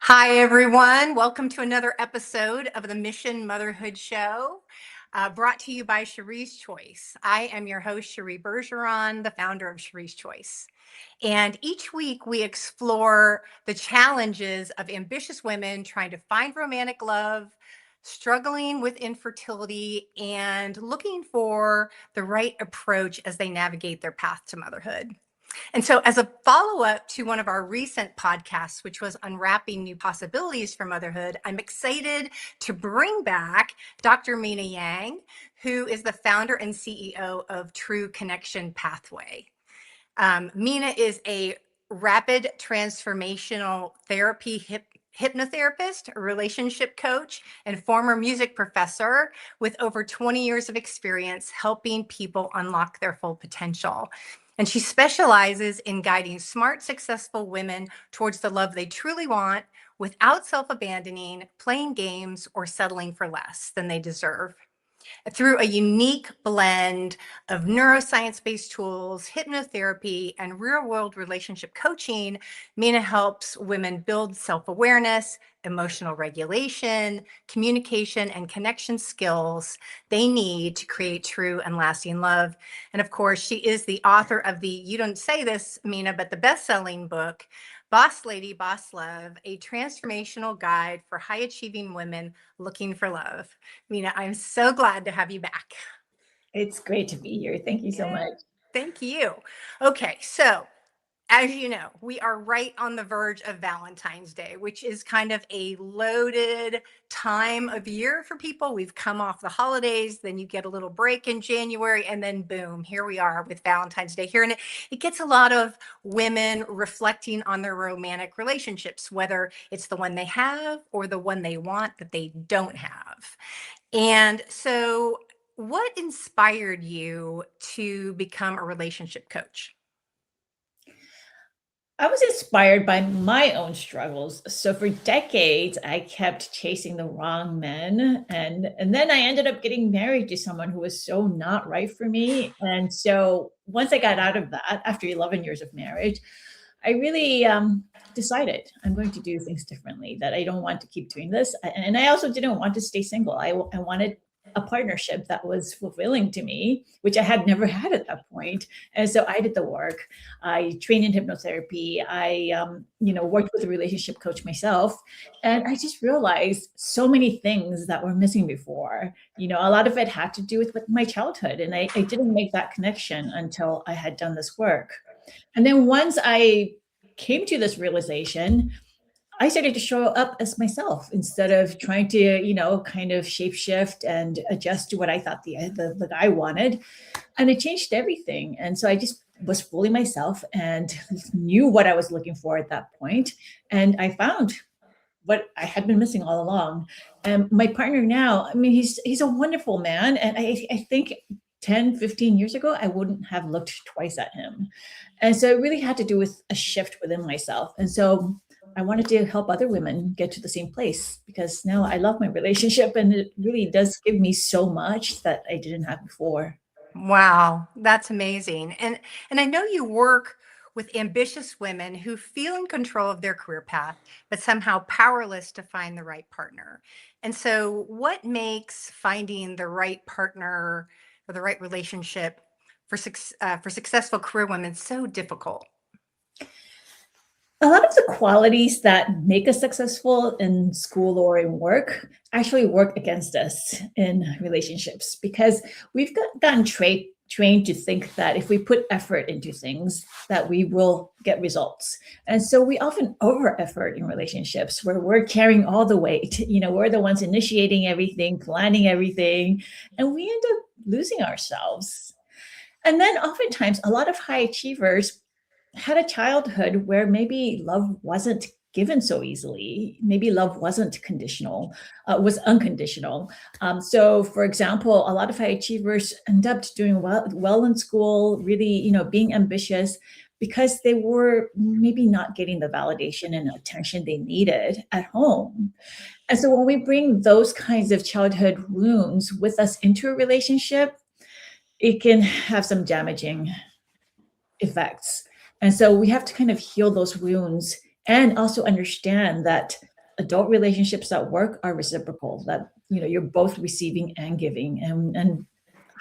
Hi, everyone. Welcome to another episode of the Mission Motherhood Show, brought to you by Cherie's Choice. I am your host, Cherie Bergeron, the founder of Cherie's Choice. And each week we explore the challenges of ambitious women trying to find romantic love, struggling with infertility, and looking for the right approach as they navigate their path to motherhood. And so, as a follow up to one of our recent podcasts, which was Unwrapping New Possibilities for Motherhood, I'm excited to bring back Dr. Mina Yang, who is the founder and CEO of True Connection Pathway. Mina is a rapid transformational therapy hypnotherapist, a relationship coach, and former music professor with over 20 years of experience helping people unlock their full potential. And she specializes in guiding smart, successful women towards the love they truly want without self-abandoning, playing games, or settling for less than they deserve. Through a unique blend of neuroscience-based tools, hypnotherapy, and real-world relationship coaching, Mina helps women build self-awareness, emotional regulation, communication, and connection skills they need to create true and lasting love. And of course, she is the author of you don't say this, Mina, but the best-selling book, Boss Lady, Boss Love, a transformational guide for high-achieving women looking for love. Mina, I'm so glad to have you back. It's great to be here. Thank you so Yeah, much. thank you. Okay, so as you know, we are right on the verge of Valentine's Day, which is kind of a loaded time of year for people. We've come off the holidays, then you get a little break in January, and then boom, here we are with Valentine's Day here. And it gets a lot of women reflecting on their romantic relationships, whether it's the one they have or the one they want that they don't have. And so, what inspired you to become a relationship coach? I was inspired by my own struggles. So for decades, I kept chasing the wrong men, and then I ended up getting married to someone who was so not right for me. And so once I got out of that, after 11 years of marriage, I really decided I'm going to do things differently. That I don't want to keep doing this, and I also didn't want to stay single. I wanted a partnership that was fulfilling to me, which I had never had at that point. And so I did the work. I trained in hypnotherapy. I, worked with a relationship coach myself, and I just realized so many things that were missing before. A lot of it had to do with my childhood, and I didn't make that connection until I had done this work. And then once I came to this realization, I started to show up as myself instead of trying to, kind of shapeshift and adjust to what I thought the guy wanted. And it changed everything. And so I just was fully myself and knew what I was looking for at that point. And I found what I had been missing all along. And my partner now, I mean, he's a wonderful man. And I think 10, 15 years ago, I wouldn't have looked twice at him. And so it really had to do with a shift within myself. And so I wanted to help other women get to the same place because now I love my relationship and it really does give me so much that I didn't have before. Wow, that's amazing. And I know you work with ambitious women who feel in control of their career path, but somehow powerless to find the right partner. And so what makes finding the right partner or the right relationship for successful career women so difficult? A lot of the qualities that make us successful in school or in work actually work against us in relationships because gotten trained to think that if we put effort into things that we will get results. And so we often over effort in relationships where we're carrying all the weight. We're the ones initiating everything, planning everything, and we end up losing ourselves. And then oftentimes a lot of high achievers had a childhood where maybe love wasn't given so easily. Maybe love wasn't conditional, was unconditional. So, for example, a lot of high achievers end up doing well in school, really, being ambitious because they were maybe not getting the validation and attention they needed at home. And so when we bring those kinds of childhood wounds with us into a relationship, it can have some damaging effects. And so we have to kind of heal those wounds and also understand that adult relationships that work are reciprocal, that, you're both receiving and giving. And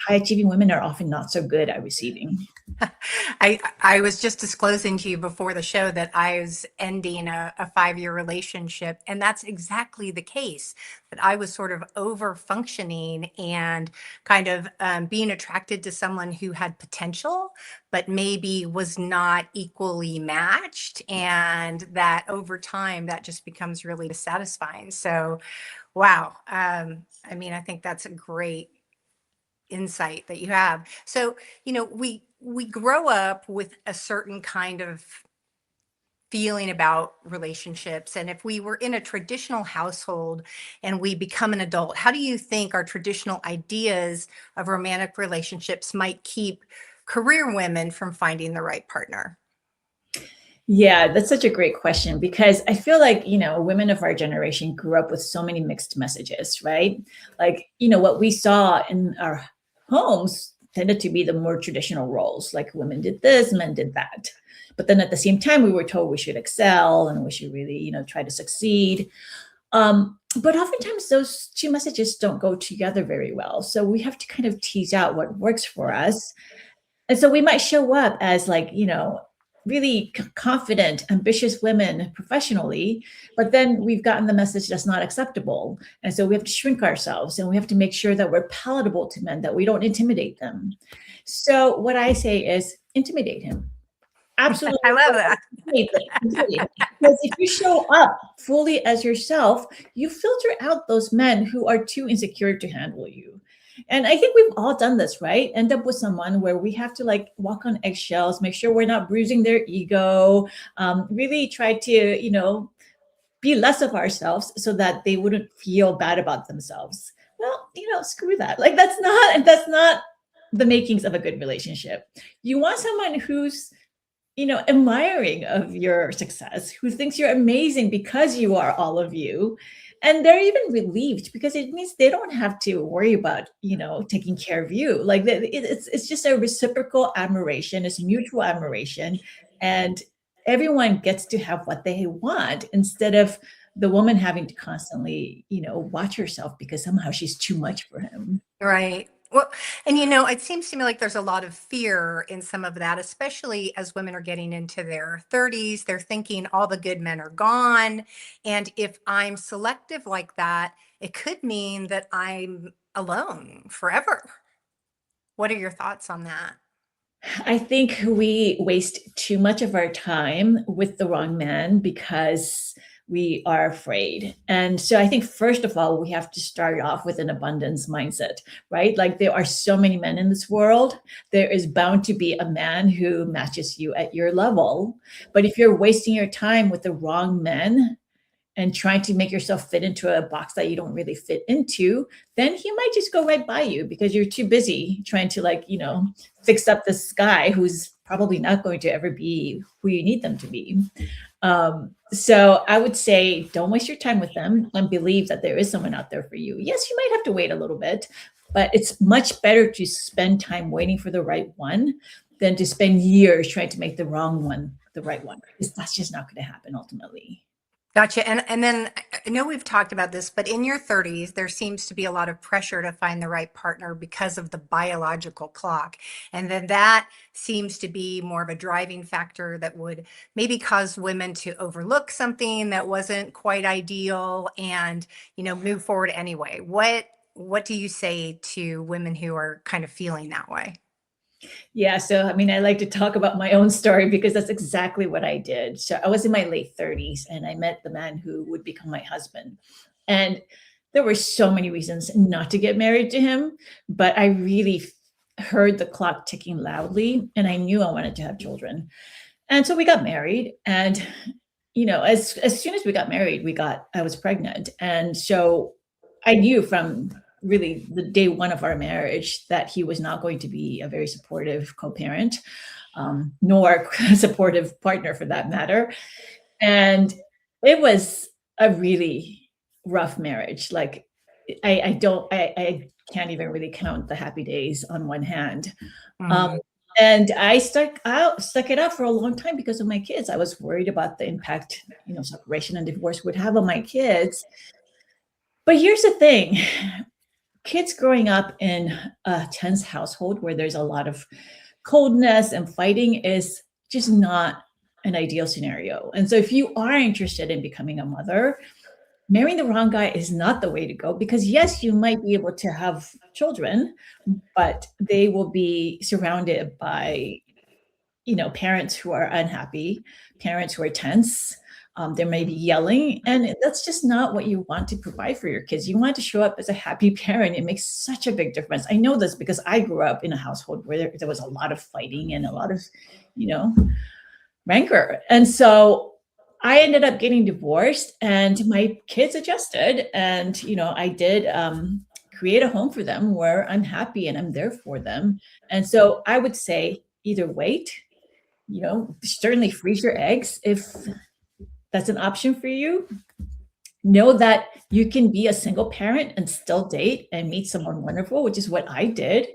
high achieving women are often not so good at receiving. I was just disclosing to you before the show that I was ending a 5-year relationship, and that's exactly the case. That I was sort of over functioning and kind of being attracted to someone who had potential, but maybe was not equally matched, and that over time that just becomes really dissatisfying. So, wow. I mean, I think that's a great insight that you have. So, we grow up with a certain kind of feeling about relationships. And if we were in a traditional household and we become an adult, how do you think our traditional ideas of romantic relationships might keep career women from finding the right partner? Yeah, that's such a great question because I feel like, women of our generation grew up with so many mixed messages, right? Like, what we saw in our homes tended to be the more traditional roles, like women did this, men did that. But then at the same time, we were told we should excel and we should really, try to succeed. But oftentimes those two messages don't go together very well. So we have to kind of tease out what works for us, and so we might show up as like, really confident, ambitious women professionally, but then we've gotten the message that's not acceptable. And so we have to shrink ourselves and we have to make sure that we're palatable to men, that we don't intimidate them. So what I say is intimidate him. Absolutely. I love that. Intimidate him. Because if you show up fully as yourself, you filter out those men who are too insecure to handle you. And I think we've all done this, right? End up with someone where we have to like walk on eggshells, make sure we're not bruising their ego, really try to, be less of ourselves so that they wouldn't feel bad about themselves. Well, screw that. Like that's not the makings of a good relationship. You want someone who's, admiring of your success, who thinks you're amazing because you are all of you. And they're even relieved because it means they don't have to worry about, taking care of you. Like it's just a reciprocal admiration, it's mutual admiration. And everyone gets to have what they want instead of the woman having to constantly, watch herself because somehow she's too much for him. Right. Well, and it seems to me like there's a lot of fear in some of that, especially as women are getting into their 30s. They're thinking all the good men are gone. And if I'm selective like that, it could mean that I'm alone forever. What are your thoughts on that? I think we waste too much of our time with the wrong man because we are afraid. And so I think, first of all, we have to start off with an abundance mindset, right? Like there are so many men in this world. There is bound to be a man who matches you at your level. But if you're wasting your time with the wrong men, and trying to make yourself fit into a box that you don't really fit into, then he might just go right by you because you're too busy trying to like, fix up this guy who's probably not going to ever be who you need them to be. So I would say don't waste your time with them and believe that there is someone out there for you. Yes, you might have to wait a little bit, but it's much better to spend time waiting for the right one than to spend years trying to make the wrong one the right one, because that's just not going to happen ultimately. Gotcha. And then I know we've talked about this, but in your 30s, there seems to be a lot of pressure to find the right partner because of the biological clock. And then that seems to be more of a driving factor that would maybe cause women to overlook something that wasn't quite ideal and, move forward anyway. What do you say to women who are kind of feeling that way? Yeah, so I mean, I like to talk about my own story because that's exactly what I did. So I was in my late 30s and I met the man who would become my husband. And there were so many reasons not to get married to him, but I really heard the clock ticking loudly and I knew I wanted to have children. And so we got married, and as soon as we got married, I was pregnant. And so I knew from really the day one of our marriage that he was not going to be a very supportive co-parent, nor a supportive partner for that matter. And it was a really rough marriage. Like I can't even really count the happy days on one hand. Um, Mhm. And I stuck it out for a long time because of my kids. I was worried about the impact, separation and divorce would have on my kids. But here's the thing. Kids growing up in a tense household where there's a lot of coldness and fighting is just not an ideal scenario. And so if you are interested in becoming a mother, marrying the wrong guy is not the way to go, because yes, you might be able to have children, but they will be surrounded by, parents who are unhappy, parents who are tense. There may be yelling, and that's just not what you want to provide for your kids. You want to show up as a happy parent. It makes such a big difference. I know this because I grew up in a household where there was a lot of fighting and a lot of, you know, rancor. And so I ended up getting divorced, and my kids adjusted. And, I did create a home for them where I'm happy and I'm there for them. And so I would say either wait, certainly freeze your eggs if that's an option for you. Know that you can be a single parent and still date and meet someone wonderful, which is what I did.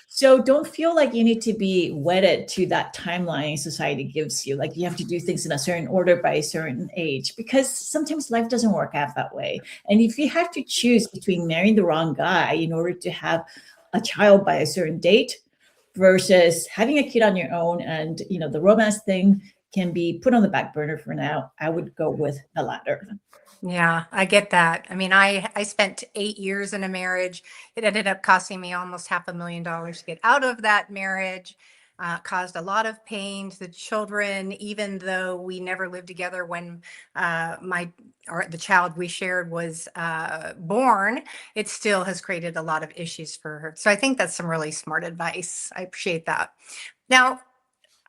So don't feel like you need to be wedded to that timeline society gives you. Like you have to do things in a certain order by a certain age, because sometimes life doesn't work out that way. And if you have to choose between marrying the wrong guy in order to have a child by a certain date versus having a kid on your own, and the romance thing can be put on the back burner for now, I would go with the latter. Yeah, I get that. I mean, I spent 8 years in a marriage. It ended up costing me almost $500,000 to get out of that marriage. Caused a lot of pain to the children, even though we never lived together when my or the child we shared was born. It still has created a lot of issues for her. So I think that's some really smart advice. I appreciate that. Now,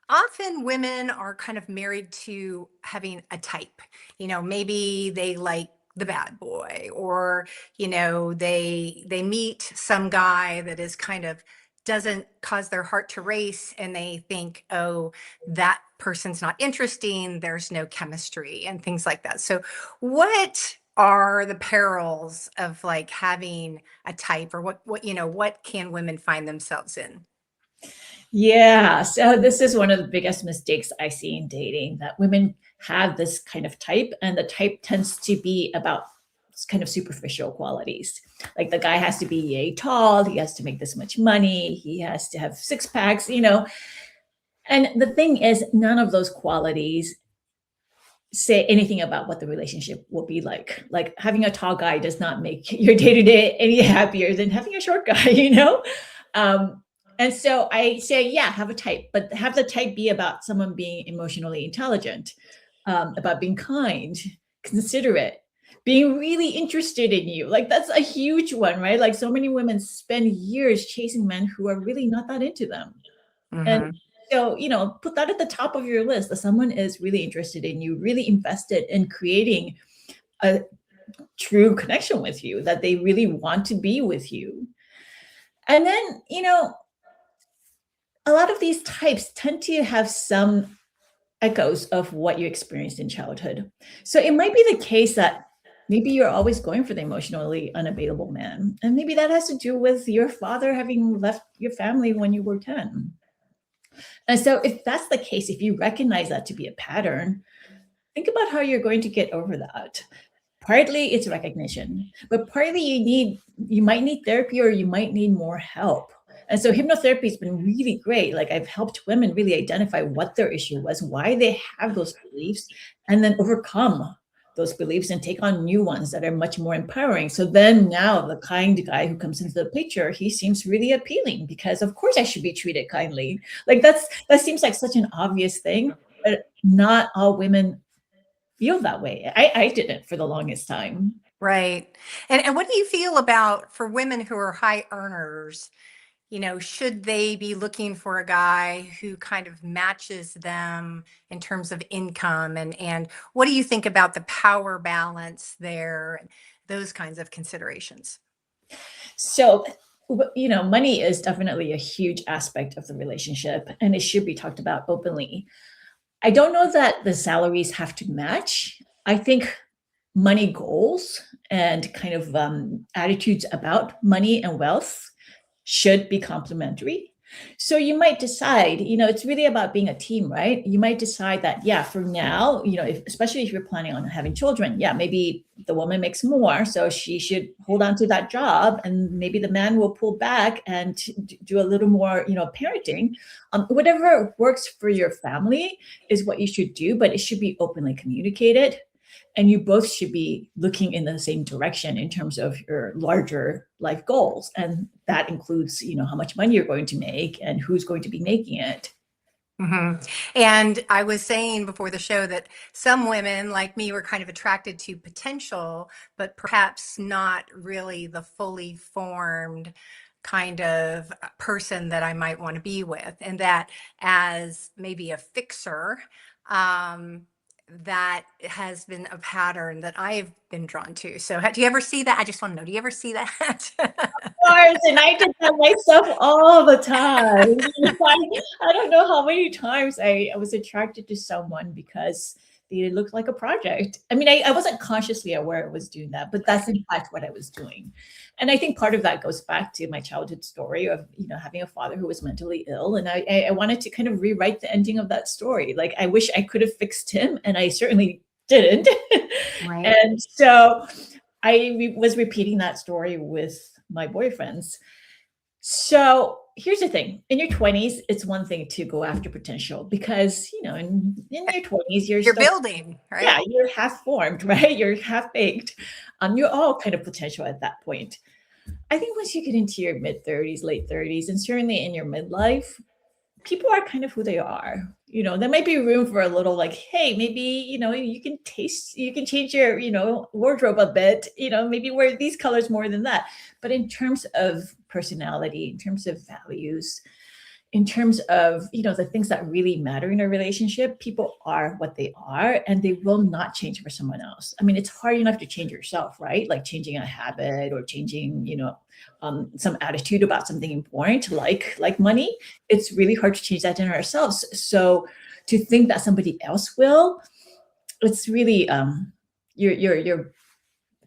often women are kind of married to having a type. Maybe they like the bad boy, or they meet some guy that is kind of doesn't cause their heart to race, and they think, oh, that person's not interesting, there's no chemistry and things like that. So what are the perils of like having a type, or what can women find themselves in? Yeah. So this is one of the biggest mistakes I see in dating, that women have this kind of type, and the type tends to be about kind of superficial qualities. Like the guy has to be yay tall, he has to make this much money, he has to have six packs. And the thing is, none of those qualities say anything about what the relationship will be like. Like having a tall guy does not make your day to day any happier than having a short guy. Um, and so I say, yeah, have a type, but have the type be about someone being emotionally intelligent, about being kind, considerate, being really interested in you. Like that's a huge one, right? Like so many women spend years chasing men who are really not that into them. And Hmm. so, put that at the top of your list, that someone is really interested in you, really invested in creating a true connection with you, that they really want to be with you. And then, a lot of these types tend to have some echoes of what you experienced in childhood. So it might be the case that maybe you're always going for the emotionally unavailable man. And maybe that has to do with your father having left your family when you were 10. And so if that's the case, if you recognize that to be a pattern, think about how you're going to get over that. Partly it's recognition, but partly you might need therapy, or you might need more help. And so hypnotherapy has been really great. Like I've helped women really identify what their issue was, why they have those beliefs, and then overcome those beliefs and take on new ones that are much more empowering. So then now the kind guy who comes into the picture, he seems really appealing, because of course I should be treated kindly. Like that seems like such an obvious thing, but not all women feel that way. I didn't for the longest time. Right. And what do you feel about for women who are high earners? Should they be looking for a guy who kind of matches them in terms of income? And what do you think about the power balance there? Those kinds of considerations. So, money is definitely a huge aspect of the relationship, and it should be talked about openly. I don't know that the salaries have to match. I think money goals and kind of attitudes about money and wealth should be complementary. So you might decide, it's really about being a team, right? You might decide that, yeah, for now, especially if you're planning on having children, yeah, maybe the woman makes more, so she should hold on to that job, and maybe the man will pull back and do a little more, parenting. Whatever works for your family is what you should do, but it should be openly communicated. And you both should be looking in the same direction in terms of your larger life goals, and that includes how much money you're going to make and who's going to be making it. And I was saying before the show that some women like me were kind of attracted to potential, but perhaps not really the fully formed kind of person that I might want to be with. And that as maybe a fixer, that has been a pattern that I've been drawn to. So do you ever see that? I just want to know, do you ever see that? Course, and I did that myself all the time. I don't know how many times I was attracted to someone because they looked like a project. I mean, I wasn't consciously aware I was doing that, but that's in fact what I was doing. And I think part of that goes back to my childhood story of, having a father who was mentally ill. And I wanted to kind of rewrite the ending of that story. Like, I wish I could have fixed him, and I certainly didn't. Right. And so I was repeating that story with my boyfriends. So here's the thing. In your 20s, it's one thing to go after potential because, in your 20s, you're still, building, yeah, right? you're half formed, right? You're half baked. You're all kind of potential at that point. I think once you get into your mid 30s, late 30s, and certainly in your midlife, people are kind of who they are. There might be room for a little like, hey, maybe, you can change your, wardrobe a bit, maybe wear these colors more than that. But in terms of personality, in terms of values, in terms of the things that really matter in a relationship, people are what they are, and they will not change for someone else. I mean, it's hard enough to change yourself, right? Like changing a habit or changing some attitude about something important, like money. It's really hard to change that in ourselves. So to think that somebody else will, it's really you're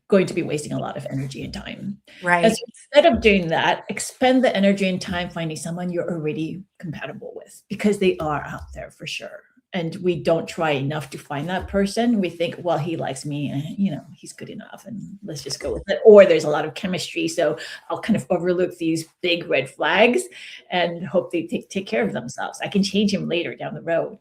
going to be wasting a lot of energy and time. And so Right. instead of doing that, expend the energy and time finding someone you're already compatible with, because they are out there for sure. And we don't try enough to find that person. We think, well, he likes me, and he's good enough, and let's just go with it. Or there's a lot of chemistry, so I'll kind of overlook these big red flags and hope they take care of themselves. I can change him later down the road.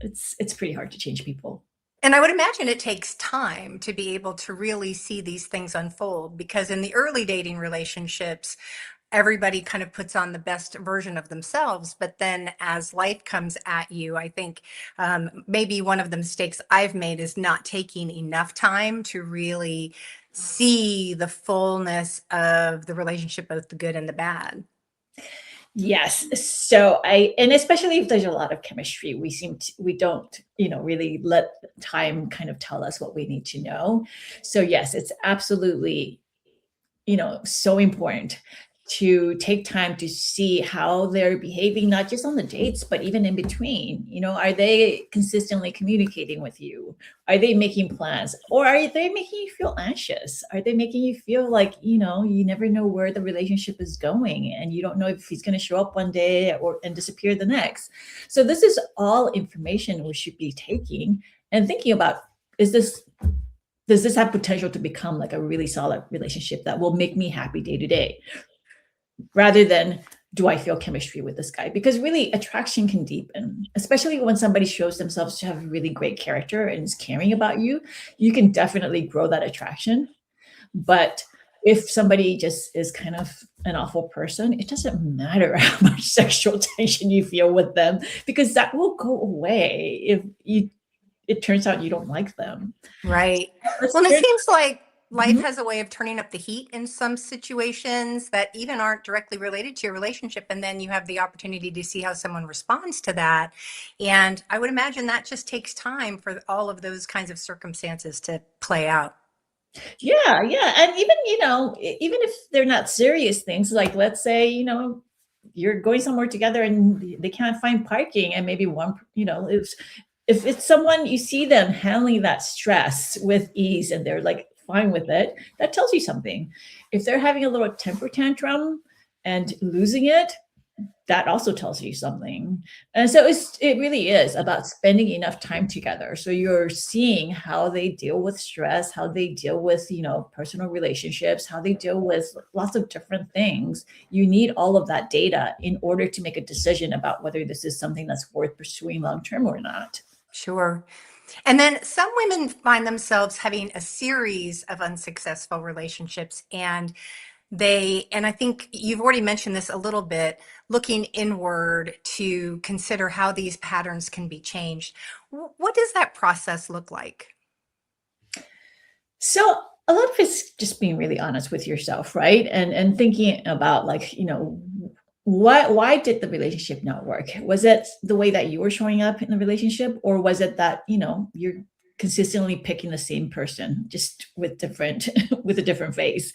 It's pretty hard to change people. And I would imagine it takes time to be able to really see these things unfold because in the early dating relationships, everybody kind of puts on the best version of themselves. But then as life comes at you, I think maybe one of the mistakes I've made is not taking enough time to really see the fullness of the relationship, both the good and the bad. Yes. So and especially if there's a lot of chemistry, we don't, really let time kind of tell us what we need to know. So yes, it's absolutely, so important to take time to see how they're behaving, not just on the dates, but even in between. Are they consistently communicating with you? Are they making plans? Or are they making you feel anxious? Are they making you feel like, you never know where the relationship is going, and you don't know if he's going to show up one day and disappear the next? So this is all information we should be taking and thinking about, does this have potential to become like a really solid relationship that will make me happy day to day, rather than do I feel chemistry with this guy? Because really attraction can deepen, especially when somebody shows themselves to have really great character and is caring about you. You can definitely grow that attraction. But if somebody just is kind of an awful person, it doesn't matter how much sexual tension you feel with them, because that will go away if it turns out you don't like them. Right. Let's Well, and it turn- seems like life Mhm. has a way of turning up the heat in some situations that even aren't directly related to your relationship. And then you have the opportunity to see how someone responds to that. And I would imagine that just takes time for all of those kinds of circumstances to play out. Yeah, yeah. And even, even if they're not serious things, like let's say, you're going somewhere together and they can't find parking, and maybe one, if it's someone you see them handling that stress with ease and they're like fine with it, that tells you something. If they're having a little temper tantrum and losing it, that also tells you something. And so it really is about spending enough time together. So you're seeing how they deal with stress, how they deal with, personal relationships, how they deal with lots of different things. You need all of that data in order to make a decision about whether this is something that's worth pursuing long term or not. Sure. And then some women find themselves having a series of unsuccessful relationships, and I think you've already mentioned this a little bit, looking inward to consider how these patterns can be changed. What does that process look like? So a lot of it's just being really honest with yourself, right? And thinking about, like, why did the relationship not work? Was it the way that you were showing up in the relationship, or was it that, you're consistently picking the same person, just with different with a different face?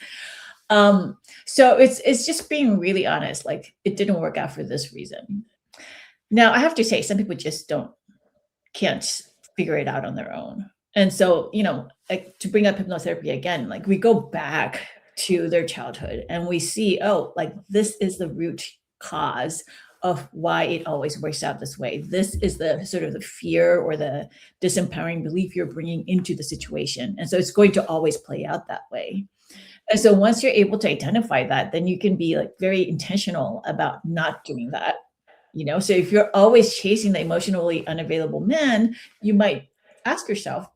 So it's just being really honest, like, it didn't work out for this reason. Now, I have to say, some people just can't figure it out on their own. And so, like, to bring up hypnotherapy again, like, we go back to their childhood and we see, oh, like, this is the root cause of why it always works out this way. This is the sort of the fear or the disempowering belief you're bringing into the situation. And so it's going to always play out that way. And so once you're able to identify that, then you can be, like, very intentional about not doing that. So if you're always chasing the emotionally unavailable man, you might ask yourself,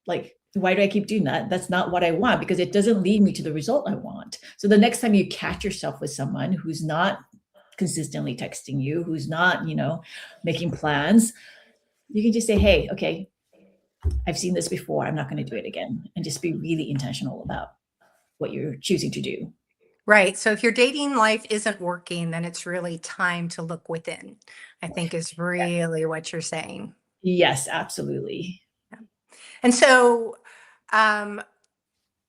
like, why do I keep doing that? That's not what I want, because it doesn't lead me to the result I want. So the next time you catch yourself with someone who's not consistently texting you, who's not, making plans, you can just say, hey, okay, I've seen this before. I'm not going to do it again. And just be really intentional about what you're choosing to do. Right. So if your dating life isn't working, then it's really time to look within, I think is really what you're saying. Yes, absolutely. And so, um,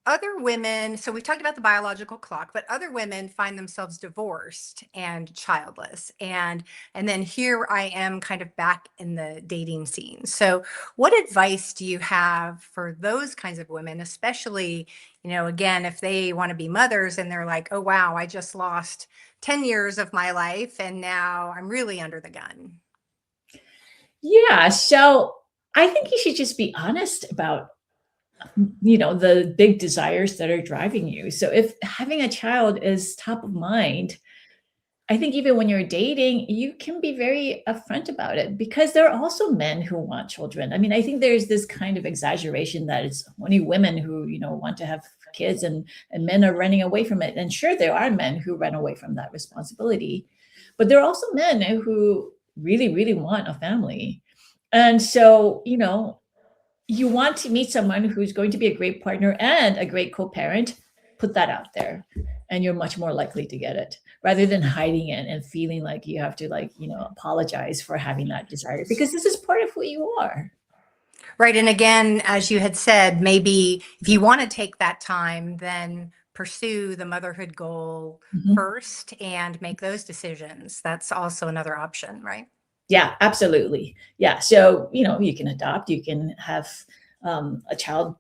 other women, so we talked about the biological clock, but other women find themselves divorced and childless. And then here I am kind of back in the dating scene. So what advice do you have for those kinds of women, especially, again, if they want to be mothers and they're like, oh wow, I just lost 10 years of my life and now I'm really under the gun. Yeah. So I think you should just be honest about, the big desires that are driving you. So if having a child is top of mind, I think even when you're dating, you can be very upfront about it, because there are also men who want children. I mean, I think there's this kind of exaggeration that it's only women who, want to have kids, and men are running away from it. And sure, there are men who run away from that responsibility, but there are also men who really, really want a family. And so, you want to meet someone who's going to be a great partner and a great co-parent, put that out there, and you're much more likely to get it, rather than hiding it and feeling like you have to, like, apologize for having that desire, because this is part of who you are. Right. And again, as you had said, maybe if you want to take that time, then pursue the motherhood goal Mhm. first and make those decisions. That's also another option, right? Yeah, absolutely. Yeah. So, you can adopt, you can have a child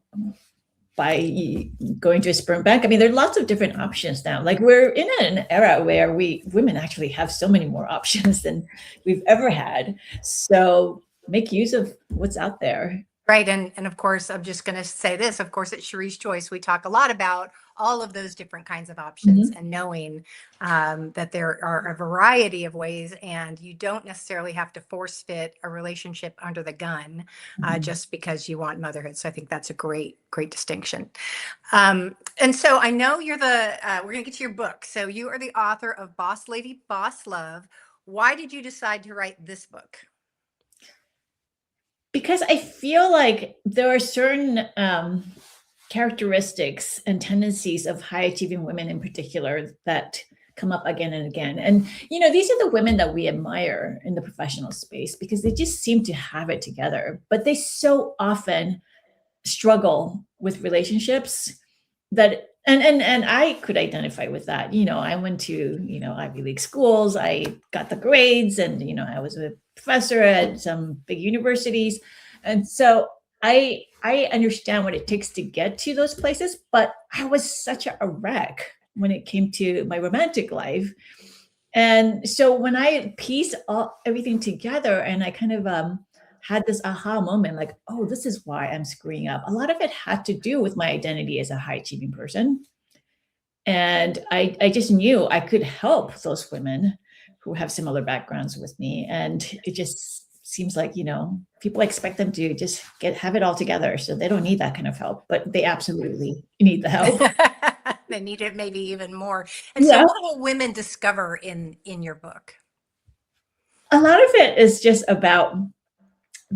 by going to a sperm bank. I mean, there are lots of different options now. Like, we're in an era where we women actually have so many more options than we've ever had. So make use of what's out there. Right. And of course, I'm just going to say this. Of course, at Cherie's Choice, we talk a lot about all of those different kinds of options Mhm. and knowing that there are a variety of ways, and you don't necessarily have to force fit a relationship under the gun Mhm. just because you want motherhood. So I think that's a great, great distinction. And so I know we're going to get to your book. So you are the author of Boss Lady, Boss Love. Why did you decide to write this book? Because I feel like there are certain characteristics and tendencies of high achieving women in particular that come up again and again. And, these are the women that we admire in the professional space, because they just seem to have it together, but they so often struggle with relationships that, and I could identify with that. I went to, Ivy League schools, I got the grades, and, I was a professor at some big universities. And so I understand what it takes to get to those places, but I was such a wreck when it came to my romantic life. And so when I piece everything together and I kind of had this aha moment, like, oh, this is why I'm screwing up. A lot of it had to do with my identity as a high achieving person. And I just knew I could help those women who have similar backgrounds with me. And it just seems like, people expect them to just have it all together. So they don't need that kind of help, but they absolutely need the help. They need it maybe even more. And so Yeah. what will women discover in your book? A lot of it is just about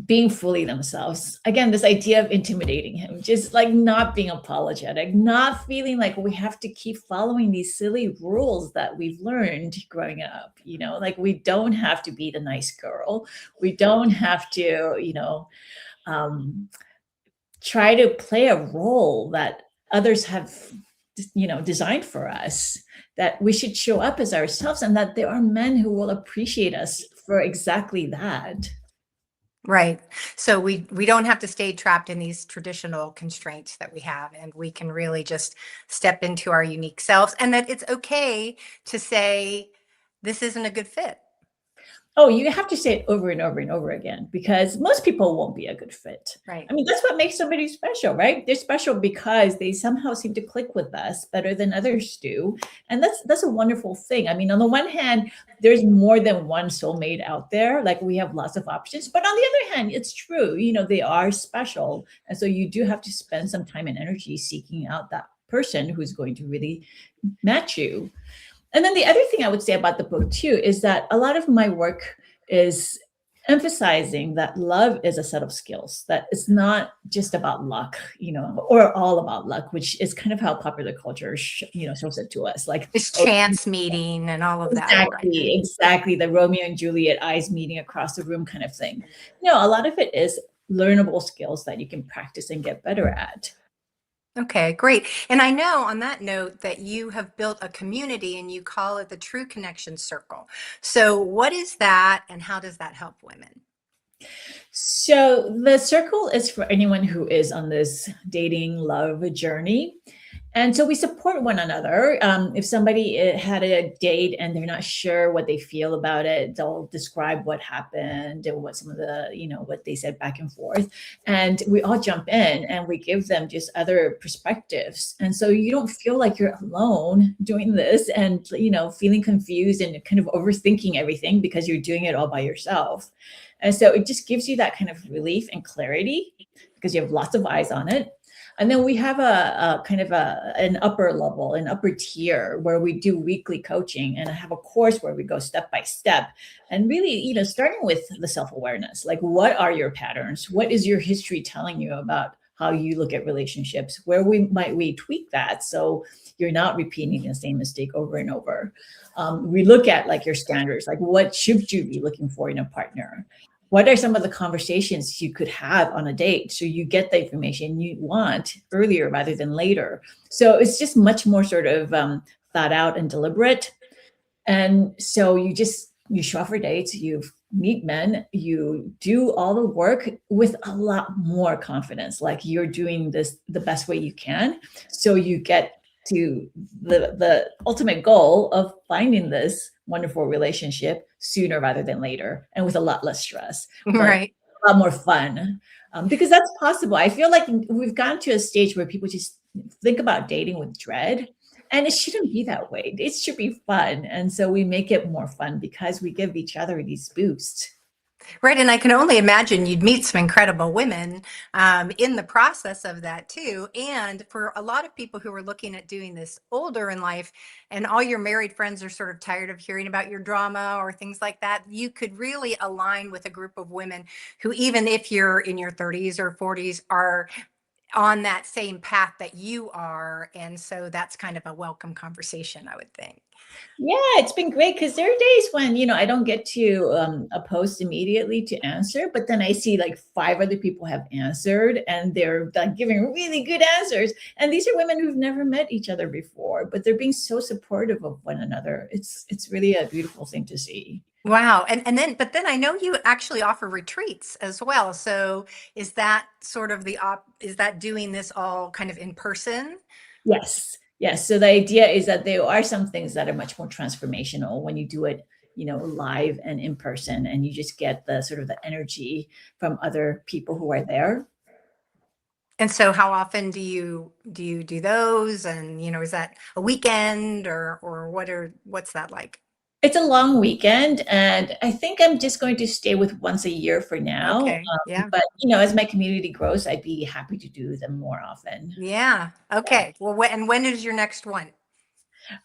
being fully themselves. Again, this idea of intimidating him, just like not being apologetic, not feeling like we have to keep following these silly rules that we've learned growing up. Like we don't have to be the nice girl. We don't have to, um, try to play a role that others have, designed for us. That we should show up as ourselves and that there are men who will appreciate us for exactly that. Right. So we don't have to stay trapped in these traditional constraints that we have, and we can really just step into our unique selves, and that it's okay to say this isn't a good fit. Oh, you have to say it over and over and over again because most people won't be a good fit. Right. I mean, that's what makes somebody special, right? They're special because they somehow seem to click with us better than others do. And that's a wonderful thing. I mean, on the one hand, there's more than one soulmate out there. Like we have lots of options. But on the other hand, it's true, they are special. And so you do have to spend some time and energy seeking out that person who's going to really match you. And then the other thing I would say about the book too is that a lot of my work is emphasizing that love is a set of skills, that it's not just about luck, or all about luck, which is kind of how popular culture, shows it to us. Like, This oh, chance meeting and all of that. Right. exactly, the Romeo and Juliet eyes meeting across the room kind of thing. A lot of it is learnable skills that you can practice and get better at. Okay, great. And I know on that note that you have built a community and you call it the True Connection Circle. So what is that and how does that help women? So the circle is for anyone who is on this dating love journey. And so we support one another. If somebody had a date and they're not sure what they feel about it, they'll describe what happened and what some of the, what they said back and forth. And we all jump in and we give them just other perspectives. And so you don't feel like you're alone doing this and, feeling confused and kind of overthinking everything because you're doing it all by yourself. And so it just gives you that kind of relief and clarity because you have lots of eyes on it. And then we have a kind of an upper level, an upper tier where we do weekly coaching, and I have a course where we go step by step and really, starting with the self-awareness, like what are your patterns? What is your history telling you about how you look at relationships? Where might we tweak that so you're not repeating the same mistake over and over? We look at like your standards, like what should you be looking for in a partner? What are some of the conversations you could have on a date so you get the information you want earlier rather than later? So it's just much more sort of thought out and deliberate. And so you show up for dates, you meet men, you do all the work with a lot more confidence, like you're doing this the best way you can. So you get to the ultimate goal of finding this wonderful relationship sooner rather than later and with a lot less stress, but Right. a lot more fun. Because that's possible. I feel like we've gotten to a stage where people just think about dating with dread, and it shouldn't be that way. It should be fun. And so we make it more fun because we give each other these boosts. Right. And I can only imagine you'd meet some incredible women in the process of that too. And for a lot of people who are looking at doing this older in life, and all your married friends are sort of tired of hearing about your drama or things like that, you could really align with a group of women who, even if you're in your 30s or 40s, are on that same path that you are. And so that's kind of a welcome conversation, I would think. Yeah, it's been great because there are days when, I don't get to a post immediately to answer, but then I see like 5 other people have answered and they're like giving really good answers. And these are women who've never met each other before, but they're being so supportive of one another. It's really a beautiful thing to see. Wow. But then I know you actually offer retreats as well. So is that sort of is that doing this all kind of in person? Yes. Yes. So the idea is that there are some things that are much more transformational when you do it, live and in person, and you just get the sort of the energy from other people who are there. And so how often do you do those? And is that a weekend or what's that like? It's a long weekend, and I think I'm just going to stay with once a year for now. Okay. Yeah. But as my community grows, I'd be happy to do them more often. Yeah. Okay. Well, when is your next one?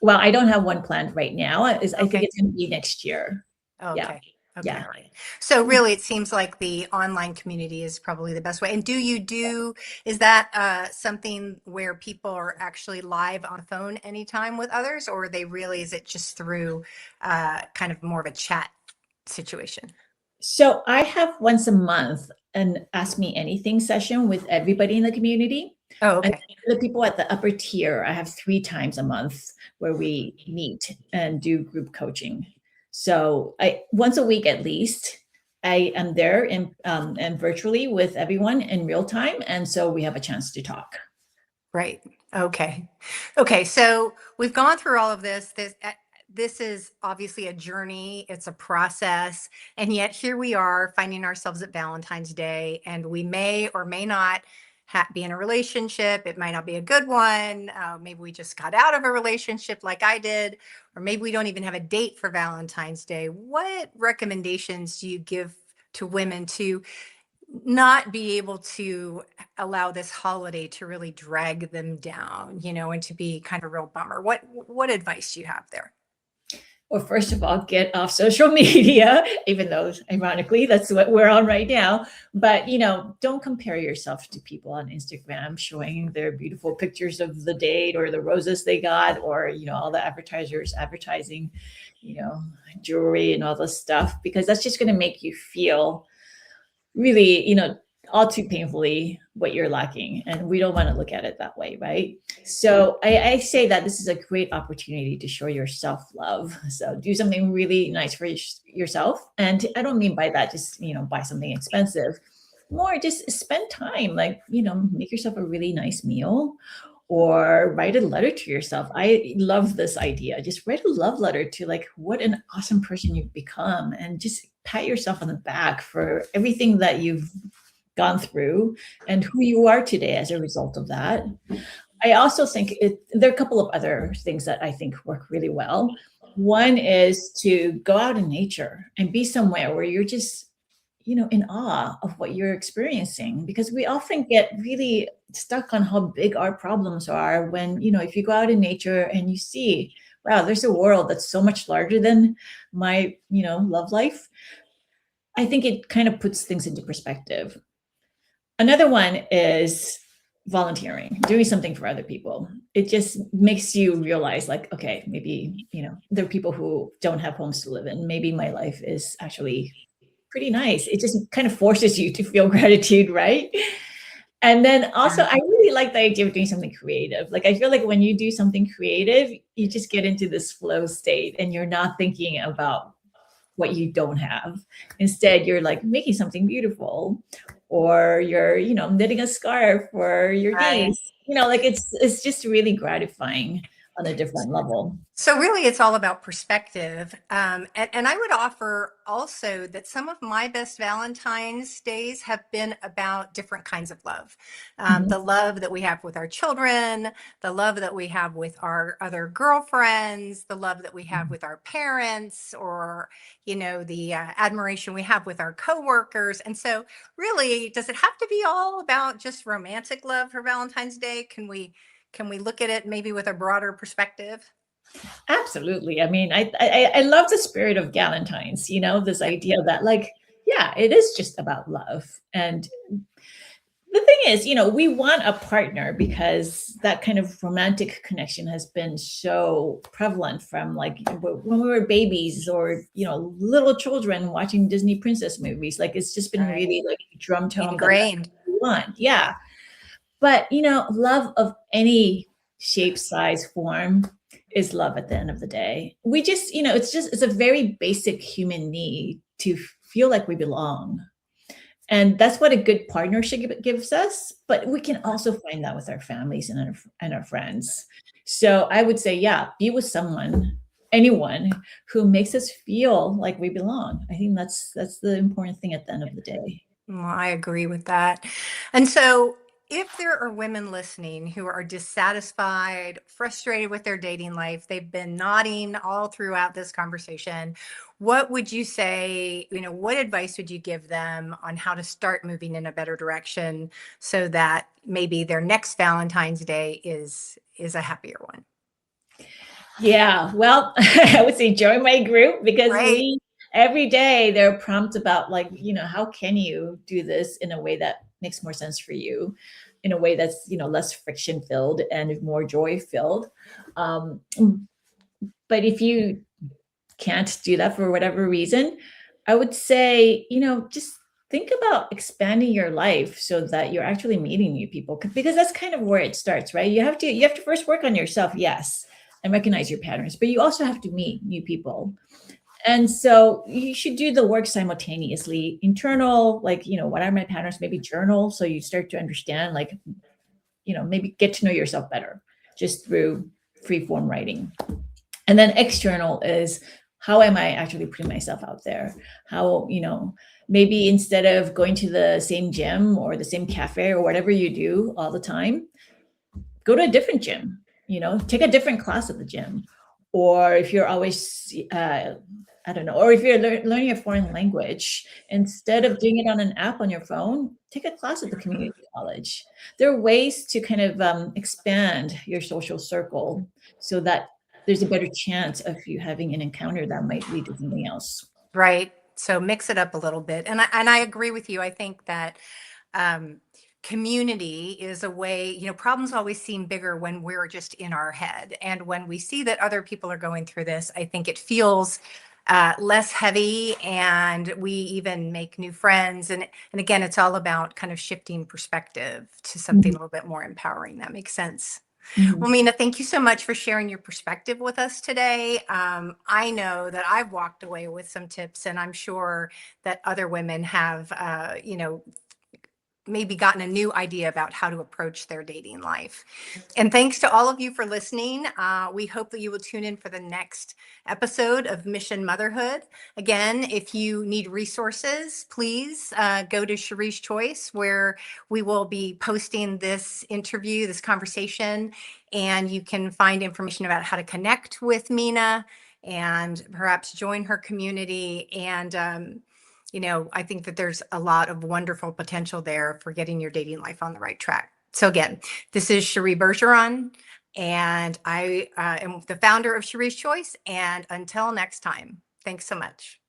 Well, I don't have one planned right now. I think Okay. it's going to be next year. Yeah, Okay. Okay. yeah. All right. So really, it seems like the online community is probably the best way. And is that something where people are actually live on the phone anytime with others, or is it just through kind of more of a chat situation? So I have once a month an Ask Me Anything session with everybody in the community. Oh, And okay. the people at the upper tier, I have 3 times a month where we meet and do group coaching. So I once a week at least, I am there and virtually with everyone in real time, and so we have a chance to talk. Right. Okay. Okay. So we've gone through all of this. This is obviously a journey. It's a process, and yet here we are finding ourselves at Valentine's Day, and we may or may not be in a relationship. It might not be a good one. Maybe we just got out of a relationship, like I did, or maybe we don't even have a date for Valentine's Day. What recommendations do you give to women to not be able to allow this holiday to really drag them down, and to be kind of a real bummer? What advice do you have there? Well, first of all, get off social media, even though ironically that's what we're on right now. But, don't compare yourself to people on Instagram showing their beautiful pictures of the date or the roses they got, or, all the advertisers advertising, you know, jewelry and all this stuff, because that's just going to make you feel really, all too painfully what you're lacking. And we don't want to look at it that way, right? So I say that this is a great opportunity to show your self love. So do something really nice for yourself. And I don't mean by that just, buy something expensive. More just spend time, like, make yourself a really nice meal or write a letter to yourself. I love this idea. Just write a love letter to like what an awesome person you've become, and just pat yourself on the back for everything that you've gone through and who you are today as a result of that. I also think there are a couple of other things that I think work really well. One is to go out in nature and be somewhere where you're just, in awe of what you're experiencing, because we often get really stuck on how big our problems are when, if you go out in nature and you see, wow, there's a world that's so much larger than my, love life. I think it kind of puts things into perspective. Another one is volunteering, doing something for other people. It just makes you realize, like, okay, maybe, there are people who don't have homes to live in. Maybe my life is actually pretty nice. It just kind of forces you to feel gratitude, right? And then also, Yeah. I really like the idea of doing something creative. Like, I feel like when you do something creative, you just get into this flow state and you're not thinking about what you don't have. Instead, you're like making something beautiful, or you're, knitting a scarf for your Right. niece. Like it's just really gratifying on a different level. So really, it's all about perspective. And I would offer also that some of my best Valentine's days have been about different kinds of love. Mhm. The love that we have with our children, the love that we have with our other girlfriends, the love that we have with our parents, or, the admiration we have with our coworkers. And so really, does it have to be all about just romantic love for Valentine's Day? Can we look at it maybe with a broader perspective? Absolutely. I mean, I love the spirit of Galentine's, this Yeah. idea that, like, yeah, it is just about love. And the thing is, we want a partner because that kind of romantic connection has been so prevalent from like when we were babies, or, little children watching Disney princess movies. Like, it's just been Right. really like drum home that that's Ingrained. what we want. Yeah. But, love of any shape, size, form is love at the end of the day. We just, it's a very basic human need to feel like we belong. And that's what a good partnership gives us. But we can also find that with our families and our friends. So I would say, yeah, be with someone, anyone who makes us feel like we belong. I think that's the important thing at the end of the day. Well, I agree with that. And so, if there are women listening who are dissatisfied, frustrated with their dating life, they've been nodding all throughout this conversation, what would you say, what advice would you give them on how to start moving in a better direction so that maybe their next Valentine's Day is a happier one? Yeah, well, I would say join my group because Right. we every day there are prompts about like, how can you do this in a way that makes more sense for you, in a way that's, less friction filled and more joy filled. Um, but if you can't do that for whatever reason, I would say, just think about expanding your life so that you're actually meeting new people because that's kind of where it starts, right? You have to first work on yourself, yes, and recognize your patterns, but you also have to meet new people. And so you should do the work simultaneously. Internal, like, what are my patterns? Maybe journal so you start to understand, like, maybe get to know yourself better just through free form writing. And then external is how am I actually putting myself out there? How, maybe instead of going to the same gym or the same cafe or whatever you do all the time, go to a different gym, take a different class at the gym. Or if you're always, I don't know, or if you're learning a foreign language, instead of doing it on an app on your phone, take a class at the community college. There are ways to kind of expand your social circle so that there's a better chance of you having an encounter that might lead to something else. Right. So mix it up a little bit. And I agree with you. I think that um, community is a way, problems always seem bigger when we're just in our head. And when we see that other people are going through this, I think it feels less heavy, and we even make new friends. And again, it's all about kind of shifting perspective to something Mhm, a little bit more empowering. That makes sense. mhm. Well, Mina, thank you so much for sharing your perspective with us today. I know that I've walked away with some tips, and I'm sure that other women have, maybe gotten a new idea about how to approach their dating life. And thanks to all of you for listening. We hope that you will tune in for the next episode of Mission Motherhood. Again, if you need resources, please go to Cherie's Choice, where we will be posting this interview, this conversation, and you can find information about how to connect with Mina and perhaps join her community. And I think that there's a lot of wonderful potential there for getting your dating life on the right track. So again, this is Cherie Bergeron, and I am the founder of Cherie's Choice. And until next time, thanks so much.